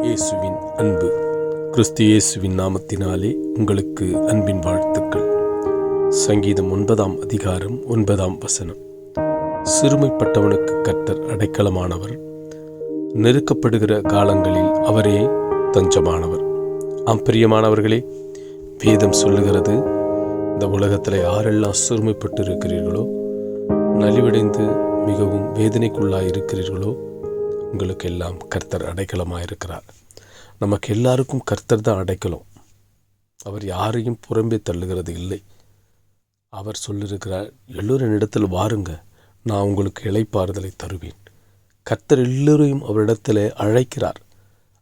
இயேசுவின் அன்பு. கிறிஸ்து இயேசுவின் நாமத்தினாலே உங்களுக்கு அன்பின் வாழ்த்துக்கள். சங்கீதம் 9ஆம் அதிகாரம் 9ஆம் வசனம். சிறுமைப்பட்டவனுக்கு கர்த்தர் அடைக்கலமானவர், நெருக்கப்படுகிற காலங்களில் அவரே தஞ்சமானவர். பிரியமானவர்களே, வேதம் சொல்லுகிறது, இந்த உலகத்தில் யாரெல்லாம் சிறுமைப்பட்டு இருக்கிறீர்களோ, நலிவடைந்து மிகவும் வேதனைக்குள்ளாய் இருக்கிறீர்களோ, உங்களுக்கு எல்லாம் கர்த்தர் அடைக்கலமாக இருக்கிறார். நமக்கு எல்லாருக்கும் கர்த்தர் தான் அடைக்கலம். அவர் யாரையும் புறம்பே தள்ளுகிறது இல்லை. அவர் சொல்லியிருக்கிறார், எல்லோரும் இடத்தில் வாருங்க, நான் உங்களுக்கு இளைப்பாறுதலை தருவேன். கர்த்தர் எல்லோரையும் அவரிடத்தில் அழைக்கிறார்.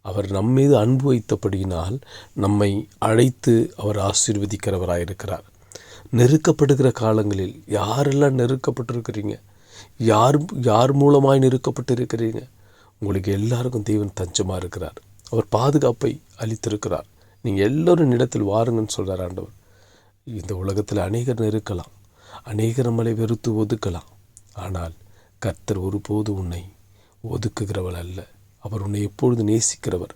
அவர் நம்மீது அன்பு வைத்தபடியினால் நம்மை அழைத்து அவர் ஆசீர்வதிக்கிறவராயிருக்கிறார். நெருக்கப்படுகிற காலங்களில் யாரெல்லாம் நெருக்கப்பட்டிருக்கிறீங்க, யார் மூலமாய் நெருக்கப்பட்டிருக்கிறீங்க, உங்களுக்கு எல்லாருக்கும் தேவன் தஞ்சமாக இருக்கிறார். அவர் பாதுகாப்பை அளித்திருக்கிறார். நீங்கள் எல்லோரும் இடத்தில் வாருங்கன்னு சொல்கிறார் ஆண்டவர். இந்த உலகத்தில் அநேகர் நெருக்கலாம், அநேகர் நம்மளை வெறுத்து ஒதுக்கலாம். ஆனால் கர்த்தர் ஒருபோது உன்னை ஒதுக்குகிறவள் அல்ல. அவர் உன்னை எப்பொழுது நேசிக்கிறவர்.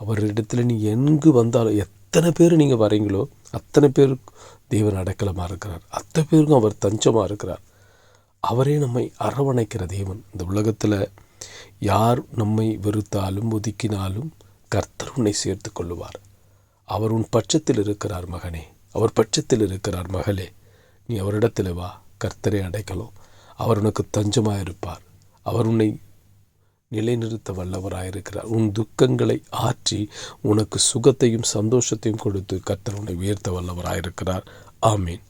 அவரிடத்தில் நீ எங்கு வந்தாலும், எத்தனை பேர் நீங்கள் வரீங்களோ அத்தனை பேருக்கு தேவன் அடைக்கலமாக இருக்கிறார். அத்தனை பேருக்கும் அவர் தஞ்சமாக இருக்கிறார். அவரே நம்மை அரவணைக்கிற தேவன். இந்த உலகத்தில் யார் நம்மை வெறுத்தாலும் ஒதுக்கினாலும் கர்த்தர் உன்னை சேர்த்து கொள்ளுவார். அவர் உன் பட்சத்தில் இருக்கிறார் மகனே, அவர் பட்சத்தில் இருக்கிறார் மகளே. நீ அவரிடத்தில் வா, கர்த்தரை அடைக்கலம். அவர் உனக்கு தஞ்சமாக இருப்பார். அவர் உன்னை நிலைநிறுத்த வல்லவராயிருக்கிறார். உன் துக்கங்களை ஆற்றி உனக்கு சுகத்தையும் சந்தோஷத்தையும் கொடுத்து கர்த்தர் உன்னை உயர்த்த வல்லவராயிருக்கிறார். ஆமீன்.